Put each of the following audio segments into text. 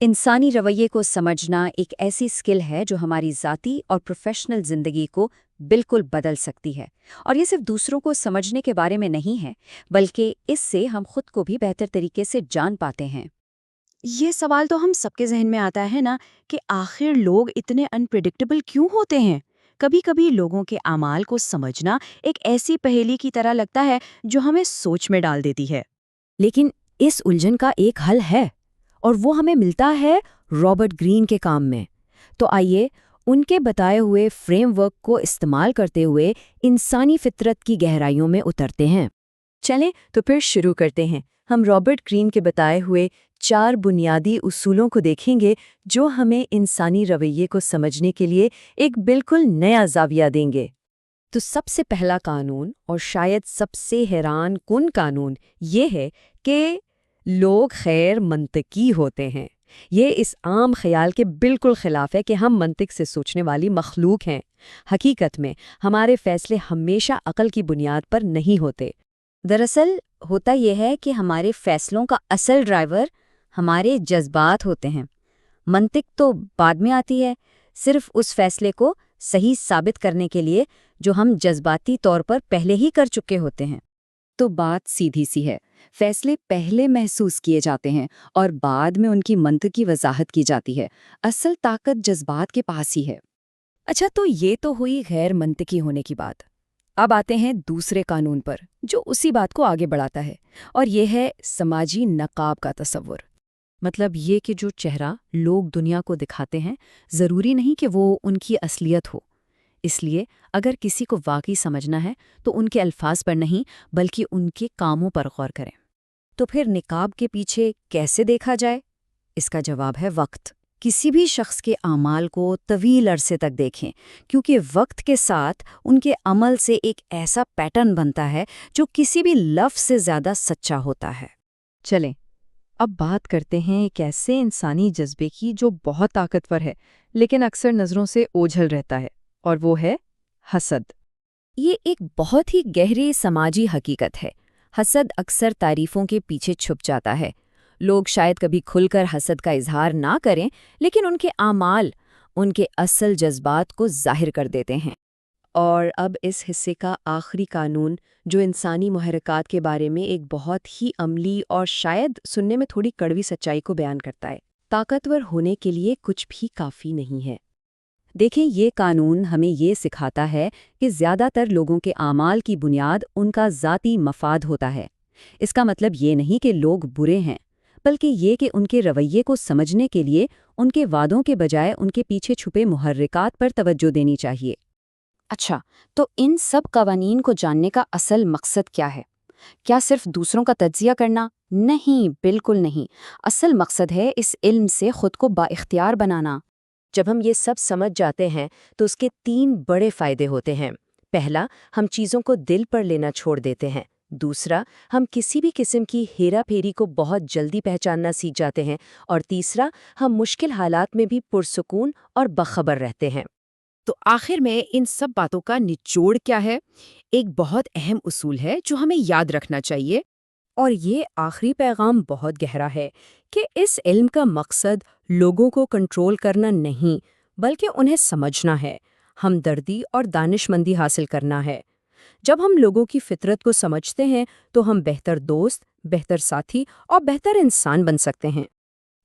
इंसानी रवैये को समझना एक ऐसी स्किल है जो हमारी ज़ाती और प्रोफेशनल ज़िंदगी को बिल्कुल बदल सकती है। और ये सिर्फ दूसरों को समझने के बारे में नहीं है, बल्कि इससे हम खुद को भी बेहतर तरीके से जान पाते हैं। ये सवाल तो हम सबके जहन में आता है ना कि आखिर लोग इतने अनप्रिडिक्टेबल क्यों होते हैं। कभी कभी लोगों के आमाल को समझना एक ऐसी पहेली की तरह लगता है जो हमें सोच में डाल देती है। लेकिन इस उलझन का एक हल है, और वो हमें मिलता है रॉबर्ट ग्रीन के काम में। तो आइए उनके बताए हुए फ्रेमवर्क को इस्तेमाल करते हुए इंसानी फितरत की गहराइयों में उतरते हैं। चलें तो फिर शुरू करते हैं। हम रॉबर्ट ग्रीन के बताए हुए 4 बुनियादी उसूलों को देखेंगे जो हमें इंसानी रवैये को समझने के लिए एक बिल्कुल नया ज़ाविया देंगे। तो सबसे पहला कानून, और शायद सबसे हैरान कुन कानून, ये है कि लोग खैर मंतकी होते हैं। ये इस आम ख्याल के बिल्कुल खिलाफ है कि हम मंतिक से सोचने वाली मखलूक हैं। हकीकत में हमारे फैसले हमेशा अकल की बुनियाद पर नहीं होते। दरअसल होता यह है कि हमारे फैसलों का असल ड्राइवर हमारे जज्बात होते हैं। मंतिक तो बाद में आती है, सिर्फ उस फैसले को सही साबित करने के लिए जो हम जज्बाती तौर पर पहले ही कर चुके होते हैं। तो बात सीधी सी है, फैसले पहले महसूस किए जाते हैं और बाद में उनकी मंतकी वजाहत की जाती है। असल ताकत जज्बात के पास ही है। अच्छा, तो ये तो हुई गैर मंतकी होने की बात। अब आते हैं दूसरे कानून पर, जो उसी बात को आगे बढ़ाता है, और ये है समाजी नकाब का तसव्वुर। मतलब ये कि जो चेहरा लोग दुनिया को दिखाते हैं, ज़रूरी नहीं कि वो उनकी असलियत हो। इसलिए अगर किसी को वाकई समझना है तो उनके अल्फाज पर नहीं, बल्कि उनके कामों पर गौर करें। तो फिर निकाब के पीछे कैसे देखा जाए? इसका जवाब है वक्त। किसी भी शख्स के आमाल को तवील अरसे तक देखें, क्योंकि वक्त के साथ उनके अमल से एक ऐसा पैटर्न बनता है जो किसी भी लफ्ज़ से ज़्यादा सच्चा होता है। चलें, अब बात करते हैं एक ऐसे इंसानी जज्बे की जो बहुत ताकतवर है लेकिन अक्सर नज़रों से ओझल रहता है, और वो है हसद। ये एक बहुत ही गहरी समाजी हकीकत है। हसद अक्सर तारीफों के पीछे छुप जाता है। लोग शायद कभी खुलकर हसद का इजहार ना करें, लेकिन उनके आमाल उनके असल जज्बात को जाहिर कर देते हैं। और अब इस हिस्से का आखिरी कानून, जो इंसानी मुहर्रिकात के बारे में एक बहुत ही अमली और शायद सुनने में थोड़ी कड़वी सच्चाई को बयान करता है। ताकतवर होने के लिए कुछ भी काफ़ी नहीं है। देखें, ये कानून हमें ये सिखाता है कि ज़्यादातर लोगों के आमाल की बुनियाद उनका ज़ाती मफाद होता है। इसका मतलब ये नहीं कि लोग बुरे हैं, बल्कि ये कि उनके रवैये को समझने के लिए उनके वादों के बजाय उनके पीछे छुपे मुहर्रिकात पर तवज्जो देनी चाहिए। अच्छा, तो इन सब कवानीन को जानने का असल मकसद क्या है? क्या सिर्फ दूसरों का तज्जिया करना? नहीं, बिल्कुल नहीं। असल मकसद है इस इल्म से खुद को बाइख्तियार बनाना। जब हम ये सब समझ जाते हैं तो उसके 3 बड़े फायदे होते हैं। पहला, हम चीज़ों को दिल पर लेना छोड़ देते हैं। दूसरा, हम किसी भी किस्म की हेरा फेरी को बहुत जल्दी पहचानना सीख जाते हैं। और तीसरा, हम मुश्किल हालात में भी पुरसुकून और बखबर रहते हैं। तो आखिर में इन सब बातों का निचोड़ क्या है? एक बहुत अहम उसूल है जो हमें याद रखना चाहिए, और ये आखिरी पैगाम बहुत गहरा है कि इस इल्म का मकसद लोगों को कंट्रोल करना नहीं, बल्कि उन्हें समझना है, हमदर्दी और दानिशमंदी हासिल करना है। जब हम लोगों की फितरत को समझते हैं तो हम बेहतर दोस्त, बेहतर साथी और बेहतर इंसान बन सकते हैं।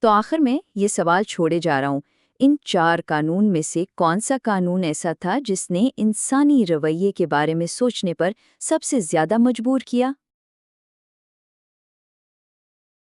तो आखिर में ये सवाल छोड़े जा रहा हूँ, इन 4 कानून में से कौन सा कानून ऐसा था जिसने इंसानी रवैये के बारे में सोचने पर सबसे ज़्यादा मजबूर किया?